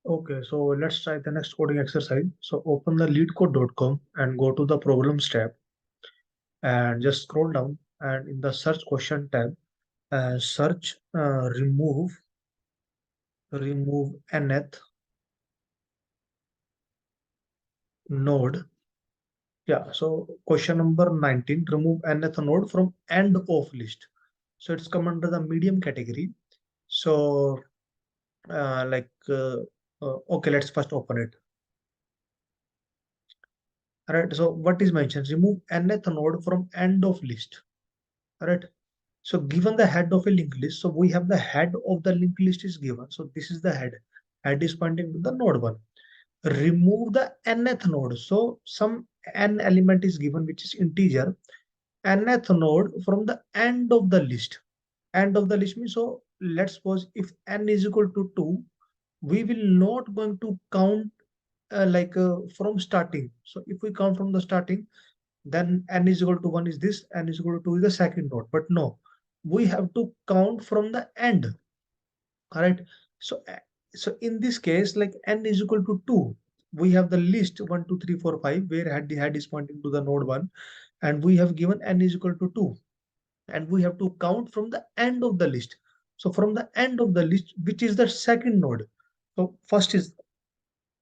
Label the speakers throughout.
Speaker 1: Okay, so let's try the next coding exercise. So open the leetcode.com and go to the problems tab and just scroll down, and in the search question tab, search remove nth node. Yeah, so question number 19, remove nth node from end of list. So it's come under the medium category. So okay, let's first open it. All right, so what is mentioned? Remove nth node from end of list. All right. So given the head of a linked list, so we have the head of the linked list is given. So this is the head. Head is pointing to the node one. Remove the nth node. So some n element is given, which is integer. Nth node from the end of the list. End of the list means, so let's suppose if n is equal to 2, we will not going to count from starting. So if we count from the starting, then n is equal to 1 is this, n is equal to 2 is the second node. But no, we have to count from the end. All right. So, so in this case, like n is equal to 2, we have the list 1, 2, 3, 4, 5, where the head is pointing to the node 1, and we have given n is equal to 2, and we have to count from the end of the list. So from the end of the list, which is the second node. So first is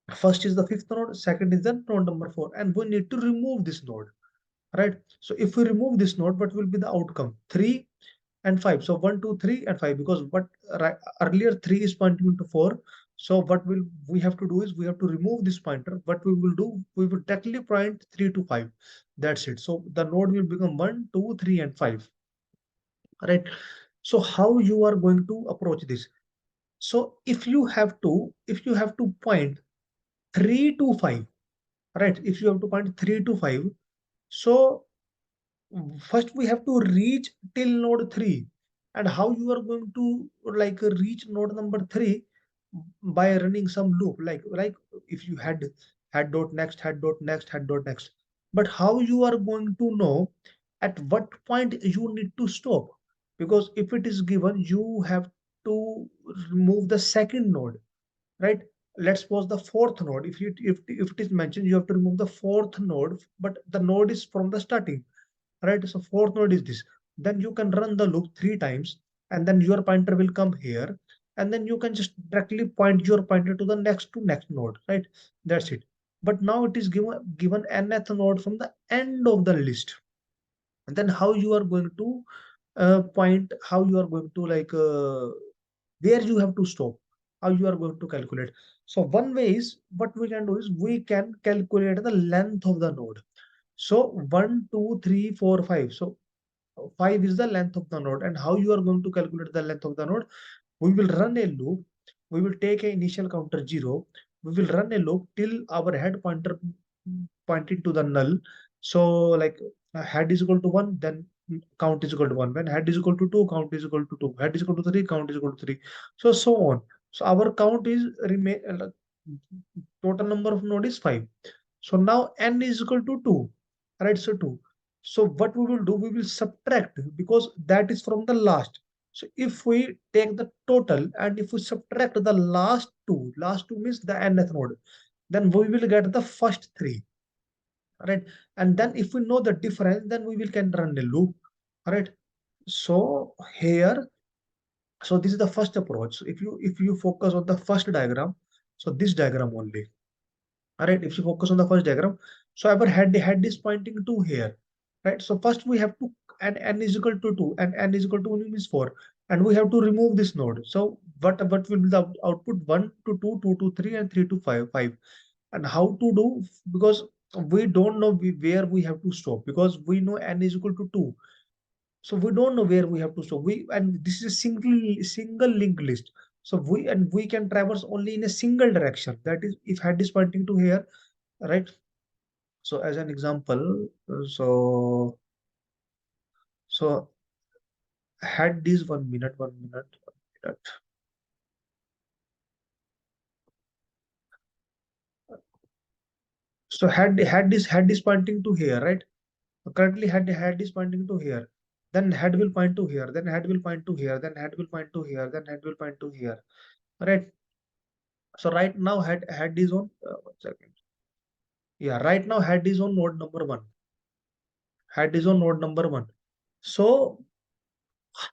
Speaker 1: the fifth node, second is the node number 4, and we need to remove this node. Right. So if we remove this node, what will be the outcome? 3 and 5. So 1, 2, 3, and 5, because what earlier 3 is pointing to 4. So what will we have to do is we have to remove this pointer. What we will do, we will directly point 3 to 5. That's it. So the node will become 1, 2, 3, and 5. Right. So how you are going to approach this? So if you have to point 3 to 5, right? If you have to point 3 to 5, so first we have to reach till node 3. And how you are going to reach node number 3? By running some loop, like if you had dot next, had dot next, had dot next. But how you are going to know at what point you need to stop? Because if it is given, you have to remove the second node, right? Let's suppose the fourth node. If it is mentioned, you have to remove the fourth node, but the node is from the starting, right? So fourth node is this. Then you can run the loop 3 times, and then your pointer will come here, and then you can just directly point your pointer to the next node, right? That's it. But now it is given nth node from the end of the list. And then how you are going to point, how you are going to where you have to stop, how you are going to calculate. So one way is, what we can do is we can calculate the length of the node. So 1, 2, 3, 4, 5. So 5 is the length of the node. And how you are going to calculate the length of the node? We will run a loop. We will take an initial counter 0. We will run a loop till our head pointer pointed to the null. So like head is equal to 1, then count is equal to 1. When head is equal to 2, count is equal to 2. Head is equal to 3, count is equal to 3. So on. So our count is remain total number of node is 5. So now n is equal to 2. Right? So 2. So what we will do, we will subtract, because that is from the last. So if we take the total and if we subtract the last two means the nth node, then we will get the first 3. Right? And then if we know the difference, then we will can run a loop. Right? So here, so this is the first approach. So if you focus on the first diagram, so this diagram only. All right, if you focus on the first diagram, so our head is pointing to here, right? So first we have to, and n is equal to 2, and n is equal to 1 means 4, and we have to remove this node. So what will be the output? 1 to 2, 2 to 3, and 3 to 5, 5. And how to do? Because we don't know where we have to stop, because we know n is equal to 2. So we don't know where we have to stop. And this is a single linked list. So we can traverse only in a single direction. That is, if head is pointing to here, right? So as an example, so head is 1 minute, 1 minute, 1 minute. So head is pointing to here, right? Currently head is pointing to here. Then head will point to here. Then head will point to here. Then head will point to here. Then head will point to here. Right? So right now head is on 1 second. Yeah, right now head is on node number one. Head is on node number one. So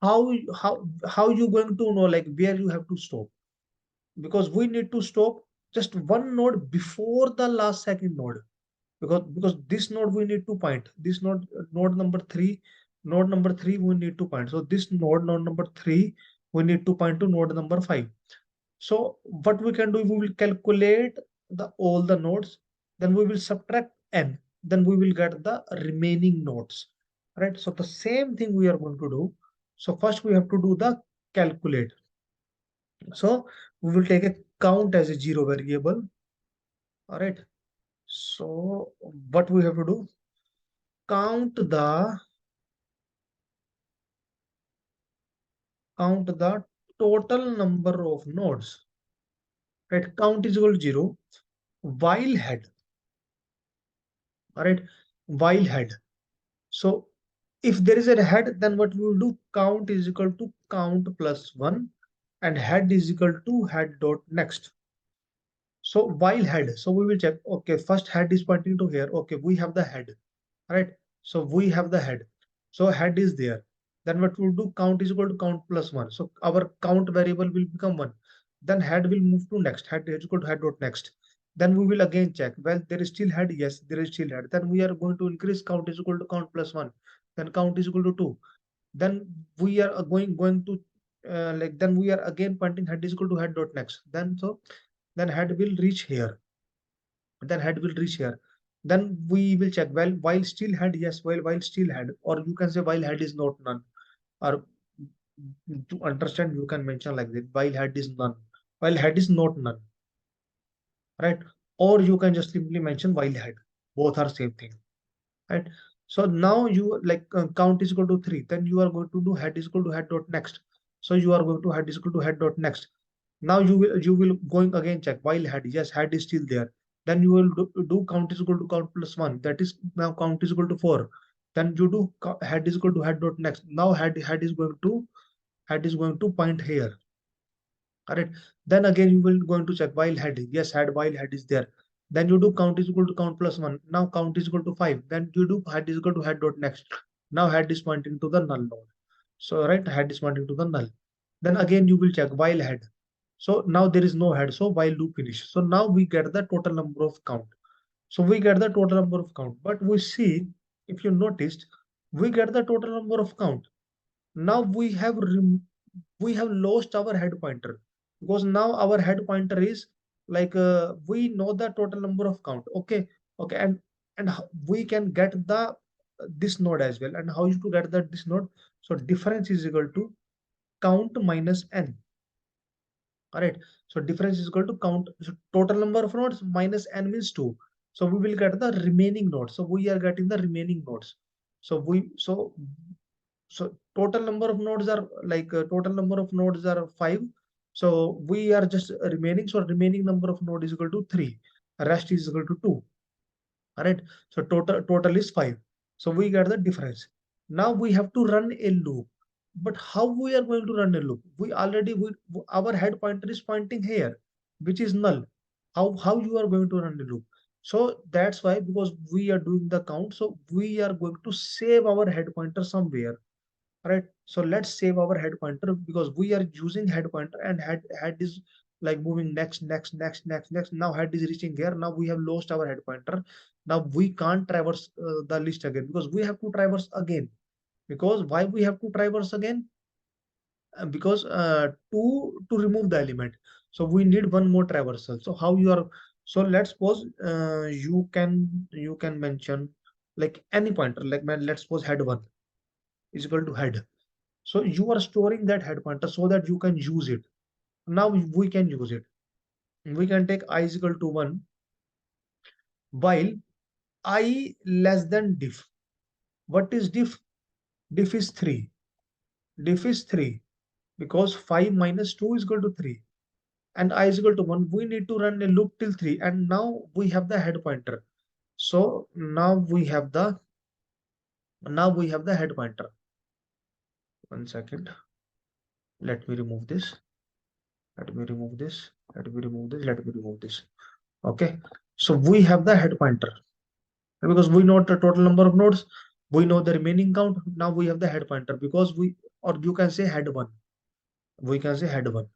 Speaker 1: how you going to know like where you have to stop? Because we need to stop just one node before the last second node. Because this node we need to point. This node number three we need to point. So this node number three we need to point to node number five. So what we can do, we will calculate the all the nodes, then we will subtract n, then we will get the remaining nodes. Right? So the same thing we are going to do. So first we have to do the calculate. So we will take a count as a zero variable. All right. So what we have to do? Count the total number of nodes. Right? Count is equal to zero. While head. All right. While head. So if there is a head, then what we will do? Count is equal to count plus one, and head is equal to head dot next. So while head, so we will check. Okay, first head is pointing to here. Okay, we have the head, right? So we have the head. So head is there. Then what we'll do? Count is equal to count plus one. So our count variable will become one. Then head will move to next. Head is equal to head dot next. Then we will again check. Well, there is still head. Yes, there is still head. Then we are going to increase count is equal to count plus one. Then count is equal to two. Then we are going to then we are again pointing head is equal to head dot next. Then head will reach here. Then head will reach here. Then we will check, well, while still head, yes, while still head, or you can say while head is not none, or to understand you can mention like that, while head is none, while head is not none, right? Or you can just simply mention while head, both are same thing, right? So now you like count is equal to three, then you are going to do head is equal to head dot next. So you are going to head is equal to head dot next. Now you will going again check while head, yes, head is still there. Then you will do count is equal to count plus one. That is now count is equal to four. Then you do head is equal to head dot next. Now head is going to point here. Correct. Then again you will going to check while head. Yes, head while head is there. Then you do count is equal to count plus one. Now count is equal to five. Then you do head is equal to head dot next. Now head is pointing to the null node. So right, head is pointing to the null. Then again you will check while head. So now there is no head. So while loop finish. So now we get the total number of count. So we get the total number of count. But we see, if you noticed, we get the total number of count. Now we have lost our head pointer, because now our head pointer is like we know the total number of count. Okay, and we can get the this node as well. And how you to get that this node? So difference is equal to count minus n. All right. So difference is equal to count. So total number of nodes minus n means 2. So we will get the remaining nodes. So we are getting the remaining nodes. So total number of nodes are like total number of nodes are 5. So we are just remaining. So remaining number of node is equal to 3. Rest is equal to 2. All right. So total is 5. So we get the difference. Now we have to run a loop. But how we are going to run a loop? Our head pointer is pointing here, which is null. How you are going to run the loop? So that's why, because we are doing the count, so we are going to save our head pointer somewhere. Right? So let's save our head pointer, because we are using head pointer, and head is like moving next. Now head is reaching here. Now we have lost our head pointer. Now we can't traverse the list again, because we have to traverse again. Because why we have to traverse again? Because to remove the element, so we need one more traversal. So how you are? So let's suppose you can mention like any pointer, like man, let's suppose head one is equal to head. So you are storing that head pointer so that you can use it. Now we can use it. We can take I is equal to 1 while I less than diff. What is diff? Diff is 3. Diff is 3 because 5 minus 2 is equal to 3. And I is equal to 1. We need to run a loop till 3. And now we have the head pointer. So now we have the head pointer. 1 second. Let me remove this. Let me remove this. Let me remove this. Let me remove this. Okay. So we have the head pointer because we know the total number of nodes. We know the remaining count. Now we have the head pointer because we, or you can say head one. We can say head one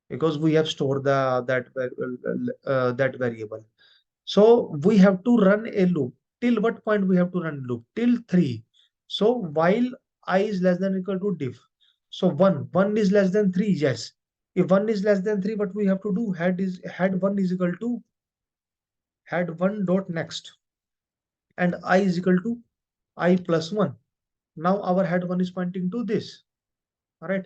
Speaker 1: because we have stored the that variable. So we have to run a loop. Till what point we have to run loop? Till 3. So while I is less than or equal to diff. So 1 is less than 3, yes. If 1 is less than 3, what we have to do? Head 1 is equal to head 1 dot next, and I is equal to I plus 1. Now our head 1 is pointing to this. All right.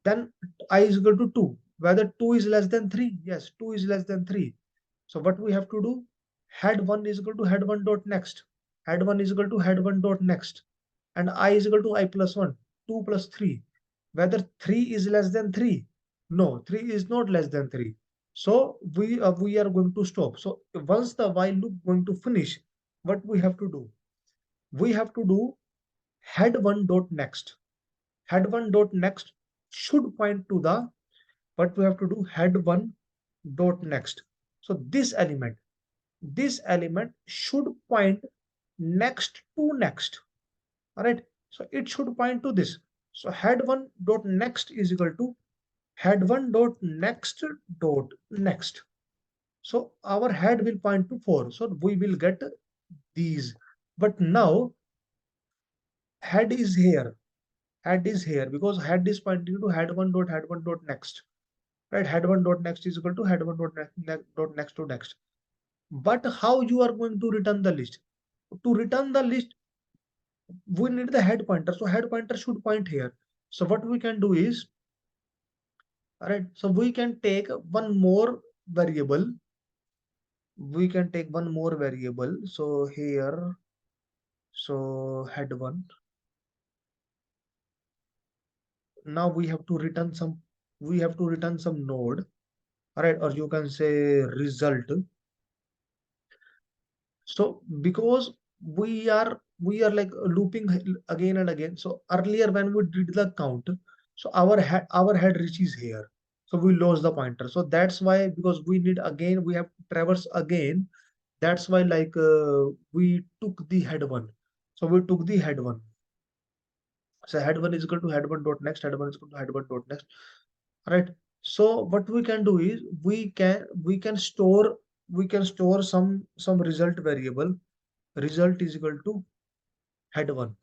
Speaker 1: Then I is equal to 2. Whether 2 is less than 3? Yes, 2 is less than 3. So what we have to do? Head 1 is equal to head 1 dot next. Head 1 is equal to head 1 dot next. And I is equal to I plus 1. 2 plus 3. Whether 3 is less than 3? No, 3 is not less than 3. So we are going to stop. So once the while loop going to finish, what we have to do? We have to do head 1 dot next. Head 1 dot next should point to the, what we have to do, head 1 dot next. So this element should point next to next. All right. So it should point to this. So head 1 dot next is equal to head 1 dot next dot next. So our head will point to 4. So we will get these. But now head is here. Head is here because head is pointing to head 1 dot next. Right? Head 1 dot next is equal to head 1 dot next to next. But how you are going to return the list? To return the list, we need the head pointer. So head pointer should point here. So what we can do is, all right, so we can take one more variable. We can take one more variable. So here, so head one. Now we have to return some node, all right, or you can say result. So because we are like looping again and again. So earlier when we did the count, so our head reaches here. So we lost the pointer. So that's why, because we need again, we have to traverse again. That's why like we took the head one. So we took the head one. So head one is equal to head one dot next, head one is equal to head one dot next. All right. So what we can do is we can store some result variable. Result is equal to head one.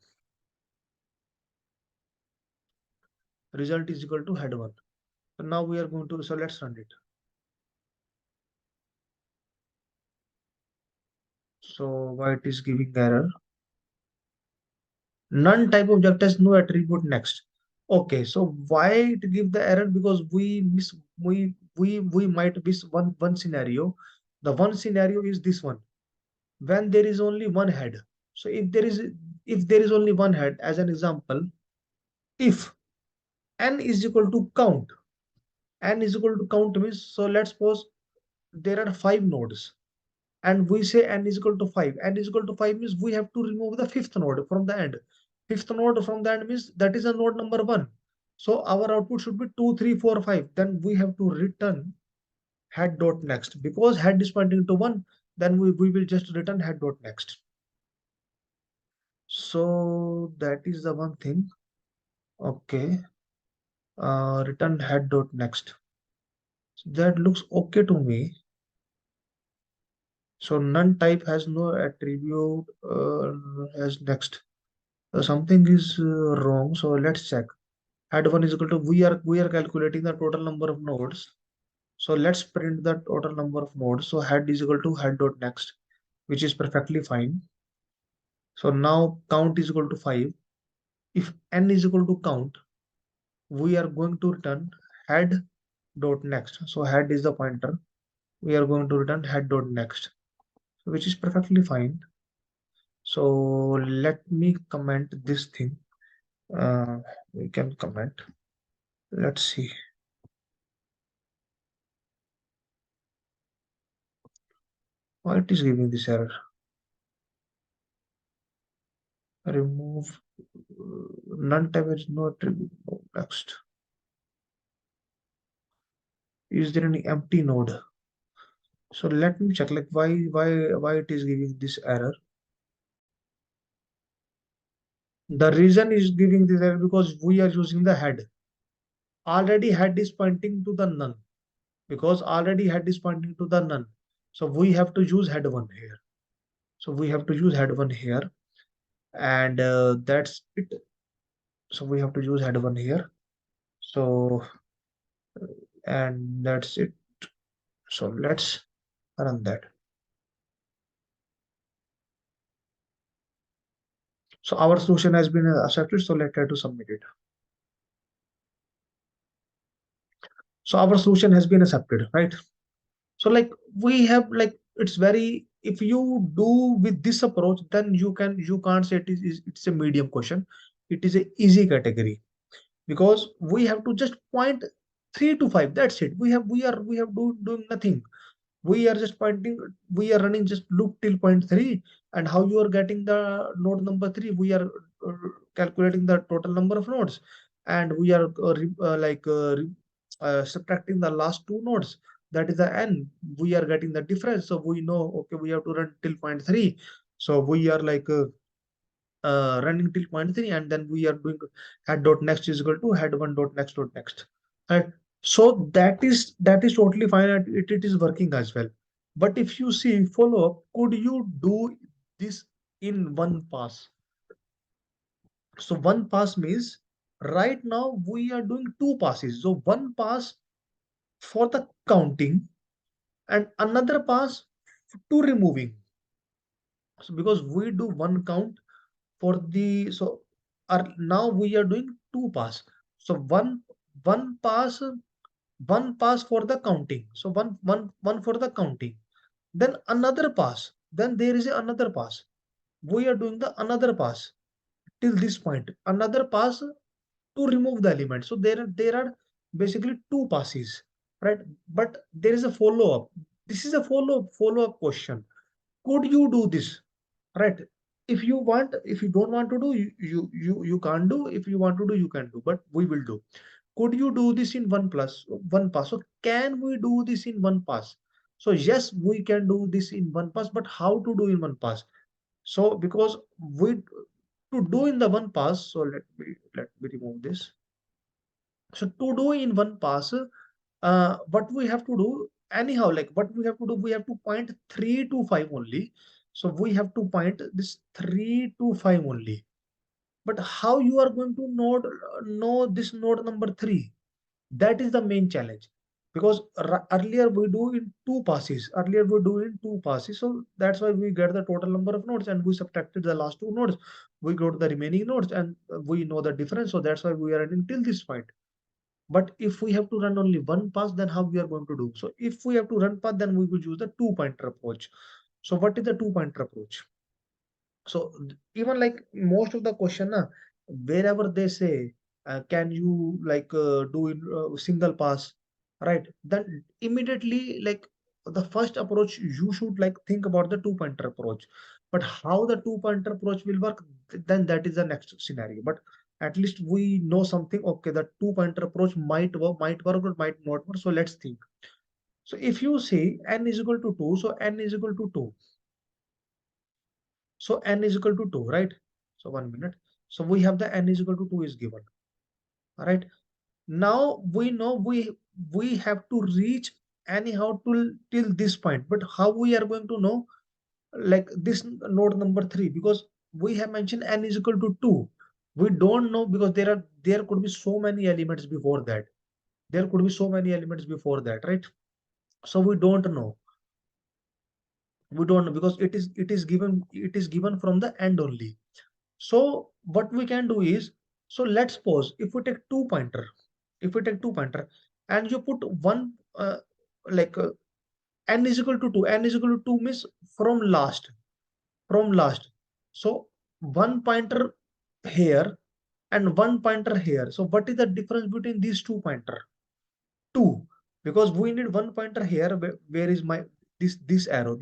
Speaker 1: Result is equal to head one. So now we are going to, so let's run it. So why it is giving error? None type object has no attribute next. Okay, so why it give the error? Because we might miss one scenario. The one scenario is this one, when there is only one head. So if there is only one head, as an example, if n is equal to count, n is equal to count means, so let's suppose there are 5 nodes and we say n is equal to 5. N is equal to 5 means we have to remove the fifth node from the end. Fifth node from the end means that is a node number 1. So our output should be 2, 3, 4, 5. Then we have to return head dot next. Because head is pointing to 1, then we will just return head dot next. So that is the one thing. Okay. Return head dot next. So that looks okay to me. So none type has no attribute as next. Something is wrong. So let's check. Head one is equal to, we are calculating the total number of nodes. So let's print the total number of nodes. So head is equal to head dot next, which is perfectly fine. So now count is equal to 5. If n is equal to count, we are going to return head dot next. So head is the pointer. We are going to return head dot next, which is perfectly fine. So let me comment this thing. We can comment. Let's see. Why it is giving this error? Remove none type is no attribute. No, next. Is there any empty node? So let me check, like why it is giving this error. The reason is giving this error because we are using the head. Already head is pointing to the none, because already head is pointing to the none. So we have to use head one here. So we have to use head one here, and that's it. So we have to use head one here. So and that's it. So let's run that. So our solution has been accepted. So let's try to submit it. So our solution has been accepted, right? So like we have like it's very, if you do with this approach, then you can't say it's a medium question. It is a easy category, because we have to just point 3 to 5. That's it. We have doing nothing. We are just pointing, we are running just loop till point 3. And how you are getting the node number 3, we are calculating the total number of nodes, and we are subtracting the last two nodes, that is the n. We are getting the difference, so we know, okay, we have to run till point 3. So we are running till point 3, and then we are doing head dot next is equal to head one dot next, right? So that is totally fine, and it is working as well. But if you see follow up, could you do this in one pass? So one pass means right now we are doing two passes. So one pass for the counting and another pass to removing. So because we do one count for the, so now we are doing two pass. So one pass, one pass for the counting. So one for the counting, then another pass, then there is another pass. We are doing the another pass till this point, another pass to remove the element. So there are basically two passes, right? But there is a follow up. This is a follow up question. Could you do this, right? If you want, if you don't want to do, you can't do. If you want to do, you can do, but we will do. Could you do this in one pass? So can we do this in one pass? So yes, we can do this in one pass, but how to do in one pass? So because we to do in the one pass, so let me remove this. So to do in one pass, what we have to do anyhow, like what we have to do, we have to point 3 to 5 only. So we have to point this 3 to 5 only. But how you are going to know this node number 3? That is the main challenge, because earlier we do in two passes. Earlier we do in two passes, so that's why we get the total number of nodes, and we subtracted the last two nodes. We got the remaining nodes, and we know the difference. So that's why we are running till this point. But if we have to run only one pass, then how we are going to do? So if we have to run path, then we will use the two pointer approach. So what is the two pointer approach? So even like most of the question, wherever they say, can you do in single pass, right? Then immediately like the first approach, you should like think about the two pointer approach. But how the two pointer approach will work, then that is the next scenario. But at least we know something. Okay, the two pointer approach might work or might not work. So let's think. So if you say n is equal to 2, so n is equal to 2. So n is equal to 2, right? So 1 minute. So we have the n is equal to 2 is given. All right. Now we know we have to reach anyhow till this point. But how we are going to know like this node number 3? Because we have mentioned n is equal to 2. We don't know, because there could be so many elements before that. There could be so many elements before that, right? So we don't know. We don't know because it is given from the end only. So what we can do is, so let's suppose if we take two pointer, if we take two pointer and you put one like n is equal to 2, n is equal to 2 means from last, from last. So one pointer here and one pointer here. So what is the difference between these two pointer? 2, because we need one pointer here. Where is my this arrow,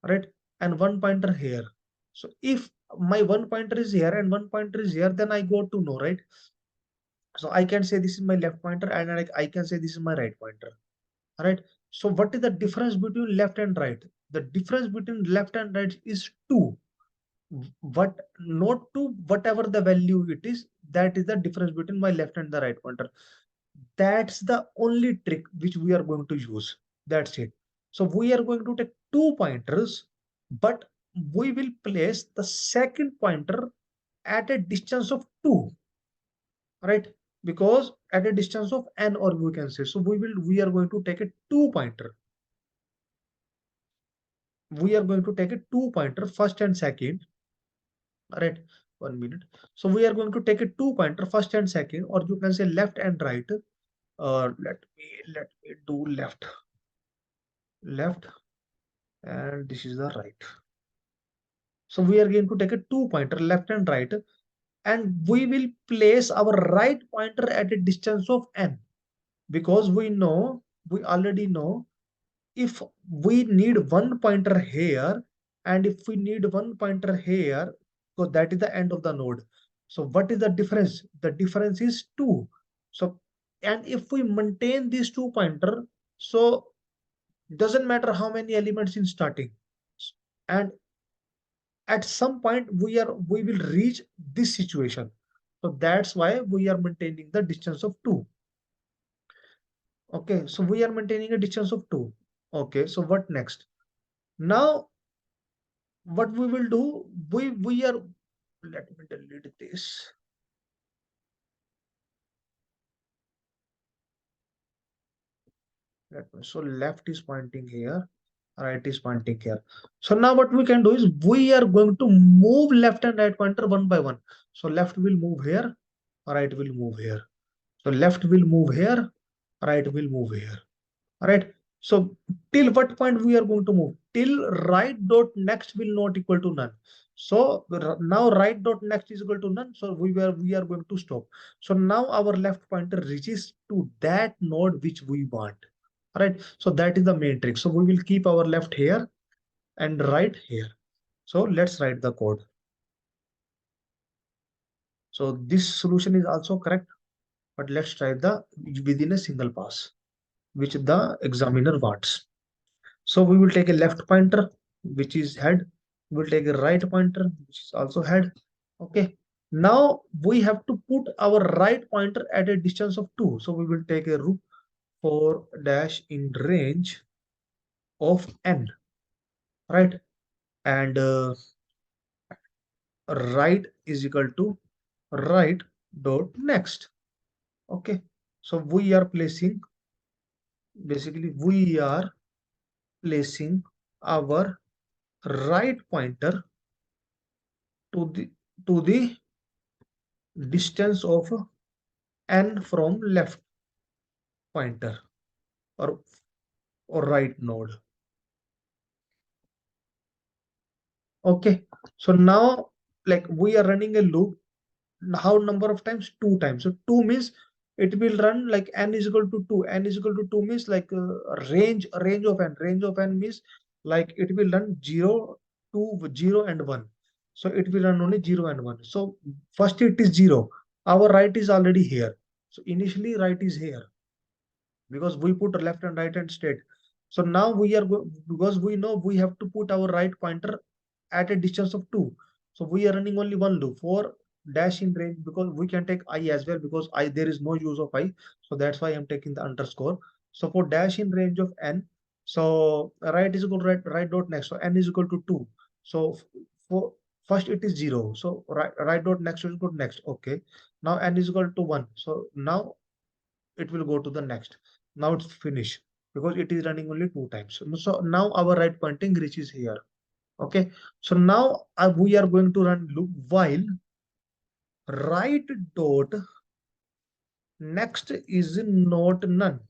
Speaker 1: right? And one pointer here. So if my one pointer is here and one pointer is here, then I got to know, right? So I can say this is my left pointer, and I can say this is my right pointer. All right. So what is the difference between left and right? The difference between left and right is 2. What, not 2, whatever the value it is, that is the difference between my left and the right pointer. That's the only trick which we are going to use. That's it. So we are going to take 2 pointers, but we will place the second pointer at a distance of 2, right? Because at a distance of n, or we can say, so we are going to take a 2 pointer. We are going to take a 2 pointer, first and second, right? 1 minute. So we are going to take a 2 pointer, first and second, or you can say left and right. Let me do left, and this is the right. So we are going to take a 2 pointer, left and right, and we will place our right pointer at a distance of n, because we already know, if we need one pointer here, and if we need one pointer here, so that is the end of the node. So what is the difference? The difference is 2. So, and if we maintain these 2 pointer, so doesn't matter how many elements in starting, and at some point we will reach this situation. So that's why we are maintaining the distance of 2. Okay, so we are maintaining a distance of 2. Okay, so what next? Now what we will do, we are, let me delete this. So left is pointing here, right is pointing here. So now what we can do is, we are going to move left and right pointer one by one. So left will move here, right will move here. So left will move here, right will move here. All right. So till what point we are going to move? Till right dot next will not equal to none. So now right dot next is equal to none. So we are going to stop. So now our left pointer reaches to that node which we want. All right. So that is the main trick. So we will keep our left here and right here. So let's write the code. So this solution is also correct, but let's try the within a single pass, which the examiner wants. So we will take a left pointer, which is head. We'll take a right pointer, which is also head. Okay. Now we have to put our right pointer at a distance of 2. So we will take a root 4 dash in range of n, right? And right is equal to right dot next. Okay. So we are placing our right pointer to the distance of n from left pointer, or right node. Okay. So now, like, we are running a loop. How number of times? 2 times. So 2 means it will run like n is equal to 2. N is equal to 2 means like range of n. Range of n means like it will run 0, 2, 0 and 1. So it will run only 0 and 1. So first it is 0. Our right is already here. So initially right is here, because we put left and right and straight. So now because we know we have to put our right pointer at a distance of 2. So we are running only one loop for dash in range, because we can take I as well, because I there is no use of I. So that's why I'm taking the underscore. So for dash in range of n, so right is equal to right dot next. So n is equal to 2. So for first it is 0. So right dot next is equal to next. Okay. Now n is equal to 1. So now it will go to the next. Now it's finished, because it is running only 2 times. So now our right pointing reaches here. Okay. So now we are going to run loop while right dot next is not none.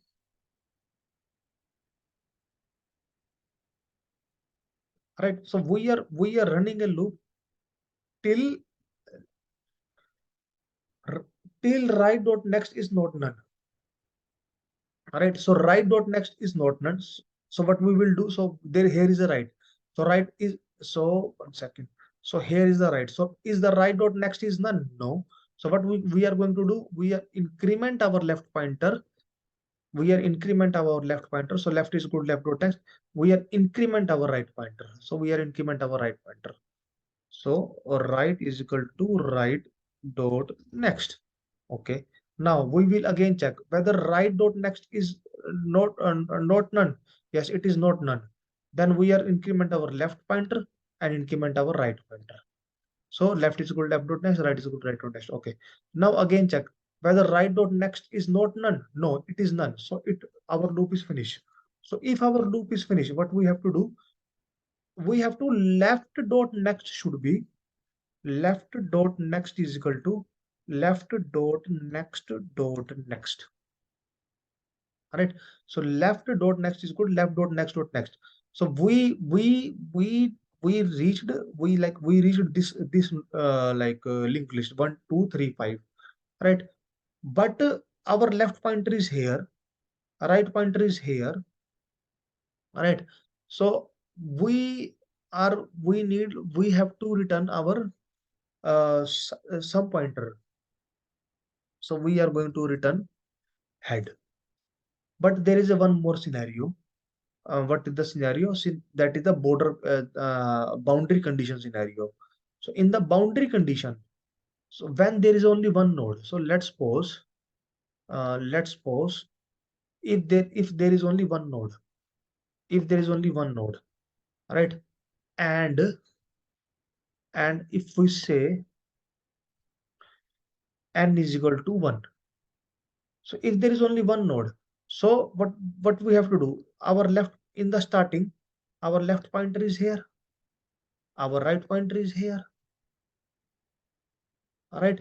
Speaker 1: Right. So we are running a loop till till right dot next is not none. All right. So right dot next is not none. So what we will do? So here is a right. So right is, so 1 second. So here is the right. So is the right dot next is none? No. So what we are going to do, we are increment our left pointer. We are increment our left pointer. So left is good, left dot next. We are increment our right pointer. So we are increment our right pointer. So right is equal to right dot next. Okay. Now we will again check whether right dot next is not none. Yes, it is not none. Then we are increment our left pointer and increment our right pointer. So left is equal to left dot next, right is equal to right dot next. Okay. Now again check whether right dot next is not none. No, it is none. So our loop is finished. So if our loop is finished, what we have to do? We have to left dot next should be left dot next is equal to left dot next dot next. All right. So left dot next is good. Left dot next dot next. So we reached we reached this linked list 1 2 3 5, right? But our left pointer is here, right pointer is here, right? So we we have to return our some pointer. So we are going to return head. But there is a one more scenario. What is the scenario? That is the border boundary condition scenario. So in the boundary condition, so when there is only one node, so let's suppose if there is only one node, if there is only one node, right? And if we say n is equal to 1, so if there is only one node, so what we have to do? Our left in the starting, our left pointer is here, our right pointer is here, all right?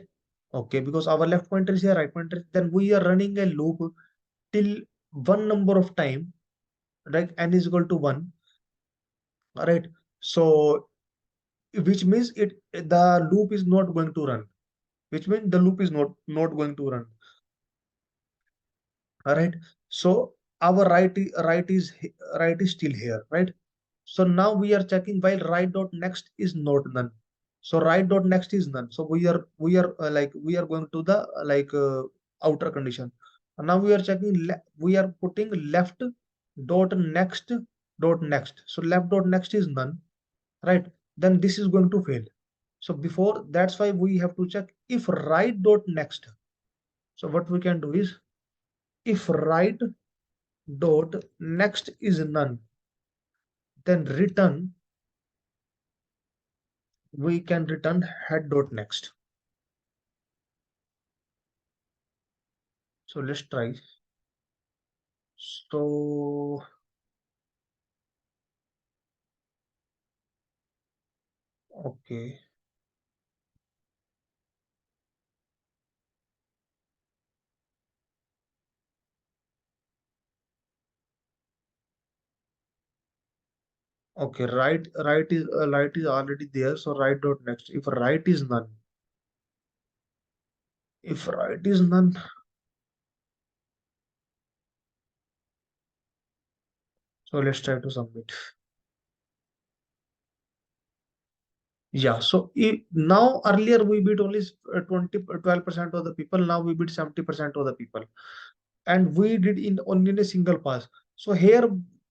Speaker 1: Okay, because our left pointer is here, right pointer, then we are running a loop till one number of time, like n is equal to 1, all right? So which means the loop is not going to run, which means the loop is not going to run, all right? So our right is still here, right? So now we are checking while right dot next is not none. So right dot next is none. So we are going to the outer condition. And now we are checking we are putting left dot next. So left dot next is none, right? Then this is going to fail. So before that's why we have to check if right dot next. So what we can do is if right dot next is none, then return we can return head dot next. So let's try. So okay, okay, right is already there. So right dot next. If right is none, if right is none, so let's try to submit. Yeah, so now earlier we beat only 12% of the people. Now we beat 70% of the people, and we did in only in a single pass. So here,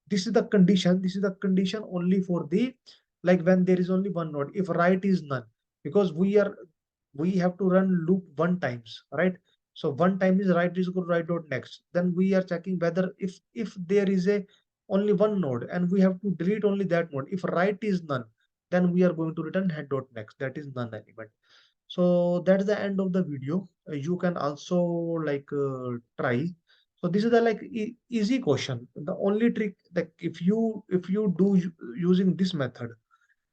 Speaker 1: this is the condition. This is the condition only for the like when there is only one node. If right is none, because we have to run loop one times, right? So one time is right is equal to right dot next. Then we are checking whether if there is a only one node and we have to delete only that node. If right is none, then we are going to return head dot next. That is none element. So that's the end of the video. You can also try. So this is the easy question. The only trick that if you do using this method,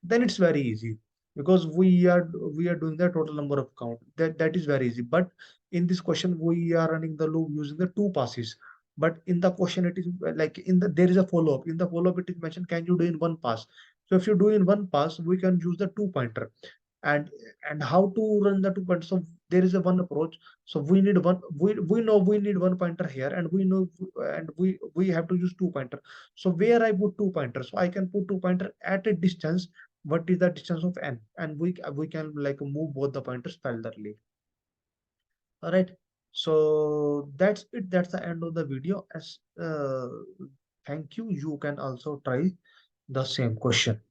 Speaker 1: then it's very easy because we are doing the total number of count. That is very easy. But in this question, we are running the loop using the two passes. But in the question, it is like in the there is a follow up. In the follow up, it is mentioned can you do in one pass. So if you do in one pass, we can use the two pointer and how to run the two pointers. So there is a one approach. So we need one we know we need one pointer here and we know and we have to use two pointer. So where I put two pointers, so I can put two pointer at a distance. What is the distance of n, and we can like move both the pointers parallelly. All right. So that's it. That's the end of the video. As thank you. You can also try the same question.